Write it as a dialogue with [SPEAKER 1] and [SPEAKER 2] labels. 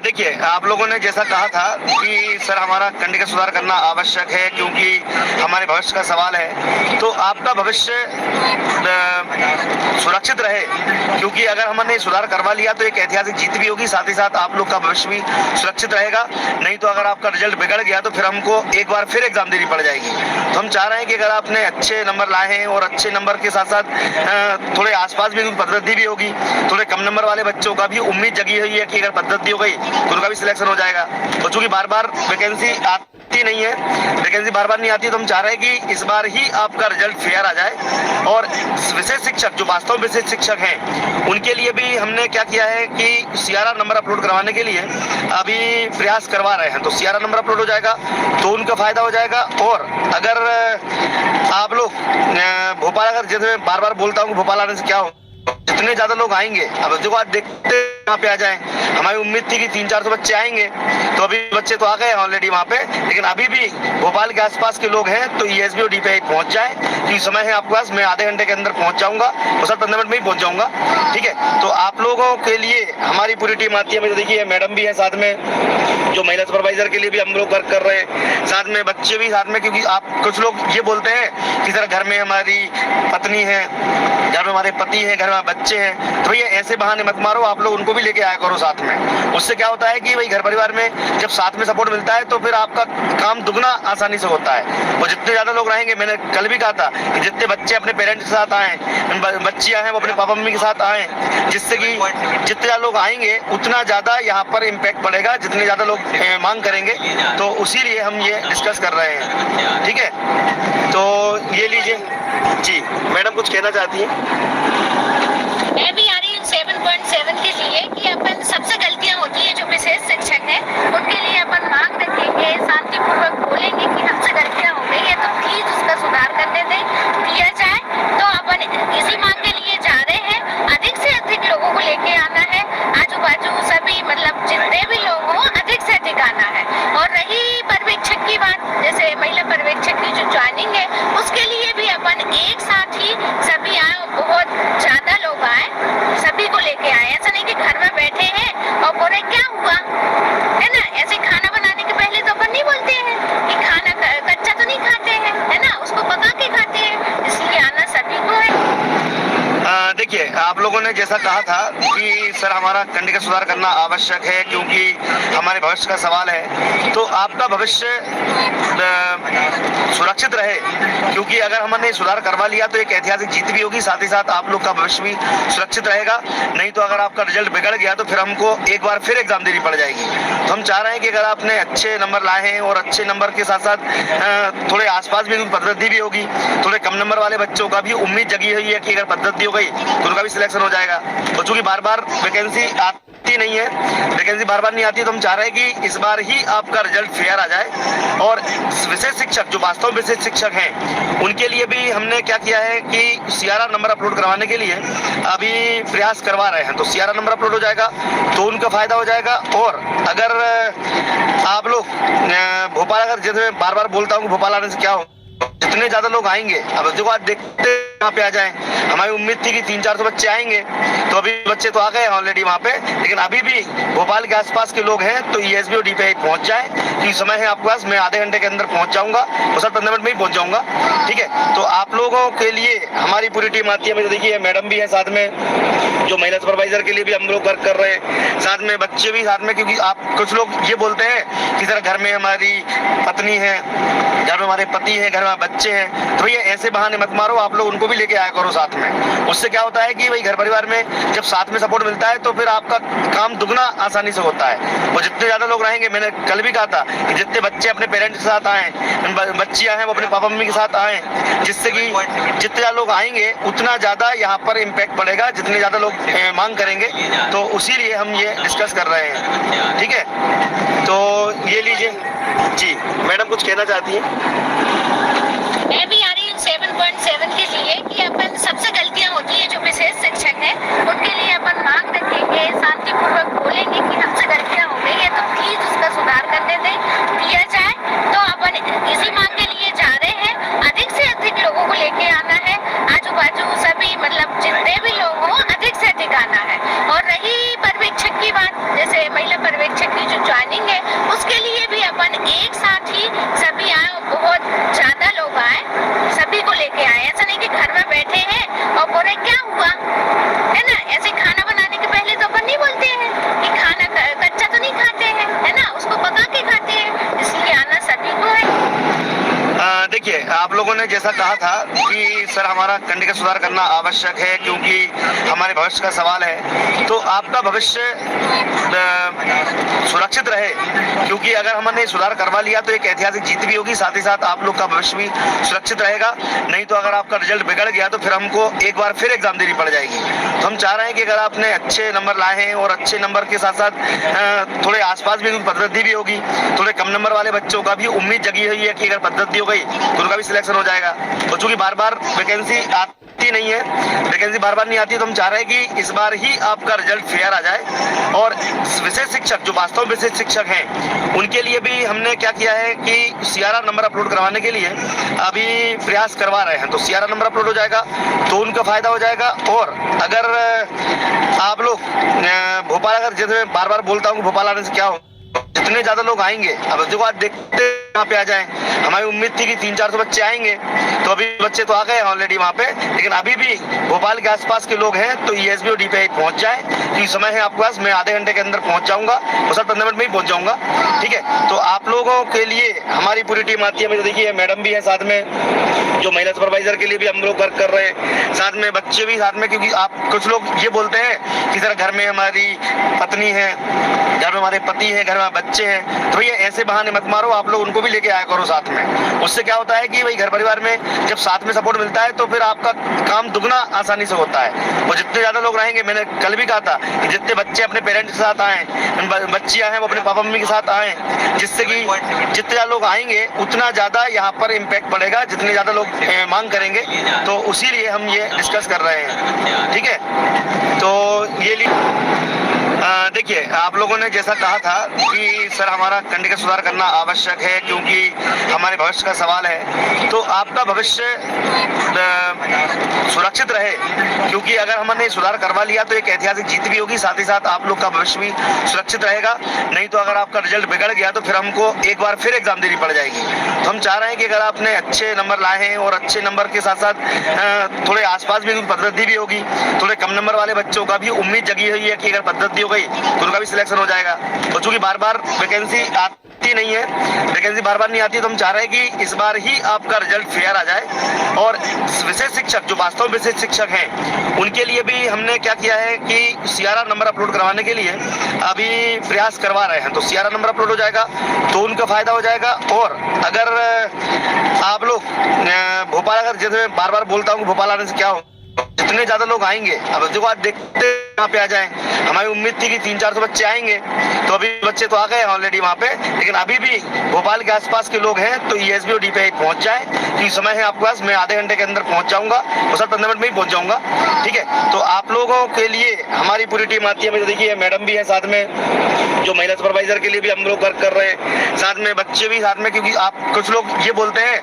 [SPEAKER 1] देखिए, आप लोगों ने जैसा कहा था कि सर हमारा कंडी का सुधार करना आवश्यक है क्योंकि हमारे भविष्य का सवाल है, तो आपका भविष्य सुरक्षित रहे, क्योंकि अगर हमने सुधार करवा लिया तो एक ऐतिहासिक जीत भी होगी, साथ ही साथ आप लोग का भविष्य भी सुरक्षित रहेगा। नहीं तो अगर आपका रिजल्ट बिगड़ गया तो फिर हमको एक बार फिर एग्जाम देनी पड़ जाएगी। तो हम चाह रहे हैं कि अगर आपने अच्छे नंबर लाए हैं और अच्छे नंबर के साथ साथ थोड़े आसपास भी पद्धति भी होगी, थोड़े कम नंबर वाले बच्चों का भी उम्मीद जगी हुई है कि अगर पद्धति हो गई तो उनका भी सिलेक्शन हो जाएगा। और चूंकि बार बार वैकेंसी आती नहीं है, वैकेंसी बार बार नहीं आती, तो हम चाह रहे हैं कि इस बार ही आपका रिजल्ट फेयर आ जाए। और विशेष शिक्षक जो वास्तव में विशेष शिक्षक हैं उनके लिए भी हमने क्या किया है कि सीआरआर नंबर अपलोड करवाने के लिए अभी प्रयास करवा रहे हैं। तो सीआरआर नंबर अपलोड हो जाएगा तो उनका फायदा हो जाएगा। और अगर आप लोग भोपाल, अगर जैसे मैं बार बार बोलता हूँ भोपाल आने से क्या हो, जितने ज्यादा लोग आएंगे, अब देखो आज देखते वहाँ पे आ जाएं। हमारी उम्मीद थी कि 300-400 बच्चे आएंगे, तो अभी बच्चे तो आ गए ऑलरेडी वहाँ पे, लेकिन अभी भी भोपाल के आसपास के लोग हैं तो ईएसबी और डीपीआई पहुँच जाए, क्योंकि समय है आपके पास, मैं आधे घंटे के अंदर पहुँच जाऊंगा और सर 15 मिनट में ही पहुँच जाऊंगा। ठीक है, तो आप लोगों के लिए हमारी पूरी टीम आती है। देखिए मैडम भी है साथ में, जो महिला सुपरवाइजर के लिए भी हम लोग वर्क कर रहे हैं, साथ में बच्चे भी साथ में, क्योंकि आप कुछ लोग ये बोलते हैं कि सर घर में हमारी पत्नी है, घर में हमारे पति हैं, घर में बच्चे हैं, तो भैया ऐसे बहाने मत मारो, आप लोग उनको भी लेके आया करो साथ में। उससे क्या होता है कि भाई घर परिवार में जब साथ में सपोर्ट मिलता है तो फिर आपका काम दुगना आसानी से होता है। और जितने ज्यादा लोग रहेंगे, मैंने कल भी कहा था कि जितने बच्चे अपने पेरेंट्स के साथ आए, बच्चियां हैं वो अपने पापा मम्मी के साथ आए, जिससे कि जितने ज्यादा लोग आएंगे उतना ज्यादा यहाँ पर इम्पैक्ट पड़ेगा, जितने ज्यादा लोग मांग करेंगे, तो उसी लिए हम ये डिस्कस कर रहे हैं। ठीक है, तो ये लीजिए जी। मैडम कुछ कहना चाहती हैं?
[SPEAKER 2] मैं भी आ रही हूँ 7.7 के लिए कि अपन सबसे गलतियाँ होती है, जो विशेष शिक्षक है उनके लिए अपन मांग रखेंगे, शांतिपूर्वक बोलेंगे कि हमसे गलतियाँ हो गई है तो प्लीज उसका सुधार करने दें, दिया जाए। तो अपन इसी मांग के लिए जा रहे हैं, अधिक से अधिक लोगों को लेके आना है, आजू बाजू सभी मतलब जितने भी लोग हों अधिक से अधिक आना है। और रही पर्यवेक्षक की बात, जैसे महिला पर्यवेक्षक की जो ज्वाइनिंग है उसके लिए भी अपन एक साथ ही सभी आए, बहुत ज्यादा लोग आए, सभी को लेके आए। ऐसा नहीं कि घर में बैठे हैं और बोले क्या हुआ, है ना। ऐसे खाना बनाने के पहले तो अपन नहीं बोलते हैं कि खाना कच्चा तो नहीं खाते हैं, है ना, उसको पका के खाते हैं, इसलिए आना सभी को है।
[SPEAKER 1] देखिए, आप लोगों ने जैसा कहा था कि सर हमारा कंडी का सुधार करना आवश्यक है क्योंकि हमारे भविष्य का सवाल है, तो आपका भविष्य सुरक्षित रहे, क्योंकि अगर हमने सुधार करवा लिया तो एक ऐतिहासिक जीत भी होगी, साथ ही साथ आप लोग का भविष्य भी सुरक्षित रहेगा। नहीं तो अगर आपका रिजल्ट बिगड़ गया तो फिर हमको एक बार फिर एग्जाम देनी पड़ जाएगी। तो हम चाह रहे हैं कि अगर आपने अच्छे नंबर लाए हैं और अच्छे नंबर के साथ साथ थोड़े आसपास भी पद्धति भी होगी, थोड़े कम नंबर वाले बच्चों का भी उम्मीद जगी हुई है कि अगर पद्धति हो गई तो उनका भी सिलेक्शन हो जाएगा। और चूंकि बार बार वैकेंसी आती नहीं है, वैकेंसी बार बार नहीं आती, तो हम चाह रहे हैं कि इस बार ही आपका रिजल्ट फेयर आ जाए। और विशेष शिक्षक जो वास्तव में विशेष शिक्षक हैं उनके लिए भी हमने क्या किया है कि सीआरआर नंबर अपलोड करवाने के लिए अभी प्रयास करवा रहे हैं। तो सीआरआर नंबर अपलोड हो जाएगा तो उनका फायदा हो जाएगा। और अगर आप लोग भोपाल, अगर जैसे मैं बार बार बोलता हूँ भोपाल आने से क्या हो, जितने ज्यादा लोग आएंगे, अब देखो आज देखते वहाँ पे आ जाएं। हमारी उम्मीद थी कि 300-400 बच्चे आएंगे, तो अभी बच्चे तो आ गए ऑलरेडी वहाँ पे, लेकिन अभी भी भोपाल के आसपास के लोग हैं तो ईएसबी और डीपीआई पहुँच जाए, क्योंकि समय है आपके पास, मैं आधे घंटे के अंदर पहुँच जाऊंगा और सर 15 मिनट में ही पहुँच जाऊंगा। ठीक है, तो आप लोगों के लिए हमारी पूरी टीम आती है। देखिए मैडम भी है साथ में, जो महिला सुपरवाइजर के लिए भी हम लोग वर्क कर रहे हैं, साथ में बच्चे भी साथ में, क्योंकि आप कुछ लोग ये बोलते हैं कि सर घर में हमारी पत्नी है, घर में हमारे पति हैं, घर में बच्चे हैं, तो भैया ऐसे बहाने मत मारो, आप लोग उनको भी लेके आया करो साथ में। उससे क्या होता है कि भाई घर परिवार में जब साथ में सपोर्ट मिलता है तो फिर आपका काम दुगना आसानी से होता है। और जितने ज्यादा लोग रहेंगे, मैंने कल भी कहा था कि जितने बच्चे अपने पेरेंट्स के साथ आए, बच्चियां हैं वो अपने पापा मम्मी के साथ आए, जिससे कि जितने ज्यादा लोग आएंगे उतना ज्यादा यहाँ पर इम्पैक्ट पड़ेगा, जितने ज्यादा लोग मांग करेंगे, तो उसी लिए हम ये डिस्कस कर रहे हैं। ठीक है, तो ये लीजिए जी। मैडम कुछ कहना चाहती हैं?
[SPEAKER 2] मैं भी आ रही हूँ 7.7 के लिए कि अपन सबसे गलतियाँ होती है, जो विशेष शिक्षक है उनके लिए अपन मांग रखेंगे, शांतिपूर्वक बोलेंगे कि हमसे गलतियाँ हो गई है तो प्लीज उसका सुधार करने दें, दिया जाए। तो अपन इसी मांग के लिए जा रहे हैं, अधिक से अधिक लोगों को लेके आना है, आजू बाजू सभी मतलब जितने भी लोग हों अधिक से अधिक आना है। और रही पर्यवेक्षक की बात, जैसे से महिला पर्यवेक्षक की जो ज्वाइनिंग है उसके लिए भी अपन एक साथ ही सभी आए और बहुत ज्यादा लोग आए, सभी को लेके आए। ऐसा नहीं कि घर में बैठे हैं और बोले क्या हुआ, है ना। ऐसे खाना बनाने के पहले तो अपन नहीं बोलते हैं कि खाना कच्चा तो नहीं खाते हैं, है ना, उसको पका के खाते हैं। इसलिए आना सभी को है।
[SPEAKER 1] देखिए, आप लोगों ने जैसा कहा था कि सर हमारा कंडी का सुधार करना आवश्यक है क्योंकि हमारे भविष्य का सवाल है, तो आपका भविष्य सुरक्षित रहे, क्योंकि अगर हमने सुधार करवा लिया तो एक ऐतिहासिक जीत भी होगी, साथ ही साथ आप लोग का भविष्य भी सुरक्षित रहेगा। नहीं तो अगर आपका रिजल्ट बिगड़ गया तो फिर हमको एक बार फिर एग्जाम देनी पड़ जाएगी। तो हम चाह रहे हैं कि अगर आपने अच्छे नंबर लाए हैं और अच्छे नंबर के साथ साथ थोड़े आसपास भी पद्धति भी होगी, थोड़े कम नंबर वाले बच्चों का भी उम्मीद जगी हुई है कि अगर पद्धति हो गई तो उनका भी सिलेक्शन हो जाएगा। और चूंकि बार बार वैकेंसी आती नहीं है, वैकेंसी बार बार नहीं आती, तो हम चाह रहे हैं कि इस बार ही आपका रिजल्ट फेयर आ जाए। और विशेष शिक्षक जो वास्तव में विशेष शिक्षक हैं उनके लिए भी हमने क्या किया है कि सीआरआर नंबर अपलोड करवाने के लिए अभी प्रयास करवा रहे हैं। तो सीआरआर नंबर अपलोड हो जाएगा तो उनका फायदा हो जाएगा। और अगर आप लोग भोपाल, अगर जैसे बार बार बोलता हूँ भोपाल आने से क्या हो, जितने ज्यादा लोग आएंगे, अब जो बात देखते वहाँ पे आ जाएं। हमारी उम्मीद थी कि 300-400 बच्चे आएंगे, तो अभी बच्चे तो आ गए ऑलरेडी वहाँ पे, लेकिन अभी भी भोपाल के आसपास के लोग हैं तो ESB और DPI पहुँच जाए। तो समय है आपके पास, मैं आधे घंटे के अंदर पहुँच जाऊंगा और सर 15 मिनट में ही पहुँच जाऊंगा, ठीक है। तो आप लोगों के लिए हमारी पूरी टीम आती है। देखिए मैडम भी है साथ में, जो महिला सुपरवाइजर के लिए भी हम लोग वर्क कर रहे हैं, साथ में बच्चे भी साथ में, क्योंकि आप कुछ लोग ये बोलते हैं कि सर घर में हमारी पत्नी है, घर में हमारे पति है, घर में बच्चे हैं, तो ये ऐसे बहाने मत मारो, आप लोग उनको भी लेके आया करो साथ में। उससे क्या होता है कि भाई घर परिवार में जब साथ में सपोर्ट मिलता है तो फिर आपका काम दुगना आसानी से होता है। और जितने ज्यादा लोग रहेंगे, मैंने कल भी कहा था कि जितने बच्चे अपने पेरेंट्स के साथ आए, बच्चियां हैं वो अपने पापा मम्मी के साथ आए, जिससे कि जितने ज्यादा लोग आएंगे उतना ज्यादा यहाँ पर इम्पैक्ट पड़ेगा, जितने ज्यादा लोग मांग करेंगे। तो उसी लिए हम ये डिस्कस कर रहे हैं, ठीक है। तो ये देखिए, आप लोगों ने जैसा कहा था कि सर हमारा कंडी का सुधार करना आवश्यक है क्योंकि हमारे भविष्य का सवाल है, तो आपका भविष्य सुरक्षित रहे, क्योंकि अगर हमने सुधार करवा लिया तो एक ऐतिहासिक जीत भी होगी, साथ ही साथ आप लोग का भविष्य भी सुरक्षित रहेगा। नहीं तो अगर आपका रिजल्ट बिगड़ गया तो फिर हमको एक बार फिर एग्जाम देनी पड़ जाएगी। तो हम चाह रहे हैं कि अगर आपने अच्छे नंबर लाए हैं और अच्छे नंबर के साथ साथ थोड़े आसपास भी पद्धति भी होगी, थोड़े कम नंबर वाले बच्चों का भी उम्मीद जगी हुई है कि अगर पद्धति हो गई तो उनका भी सिलेक्शन हो जाएगा। और चूंकि बार बार वैकेंसी आती नहीं है, वैकेंसी बार बार नहीं आती, तो हम चाह रहे हैं कि इस बार ही आपका रिजल्ट फेयर आ जाए। और विशेष शिक्षक जो वास्तव में विशेष शिक्षक हैं उनके लिए भी हमने क्या किया है कि सीआरआर नंबर अपलोड करवाने के लिए अभी प्रयास करवा रहे हैं। तो सीआरआर नंबर अपलोड हो जाएगा तो उनका फायदा हो जाएगा। और अगर आप लोग भोपाल, अगर जैसे बार बार बोलता हूँ भोपाल आने से क्या हो, जितने ज्यादा लोग आएंगे, अब जो बात देखते वहाँ पे आ जाएं। हमारी उम्मीद थी कि 300-400 बच्चे आएंगे, तो अभी बच्चे तो आ गए ऑलरेडी वहाँ पे, लेकिन अभी भी भोपाल के आसपास के लोग हैं तो ESB और DPI पहुँच जाए। क्योंकि समय है आपके पास, मैं आधे घंटे के अंदर पहुँच जाऊंगा और सर 15 मिनट में ही पहुँच जाऊंगा, ठीक है। तो आप लोगों के लिए हमारी पूरी टीम आती है। देखिए मैडम भी है साथ में, जो महिला सुपरवाइजर के लिए भी हम लोग वर्क कर रहे हैं, साथ में बच्चे भी साथ में, क्योंकि आप कुछ लोग ये बोलते हैं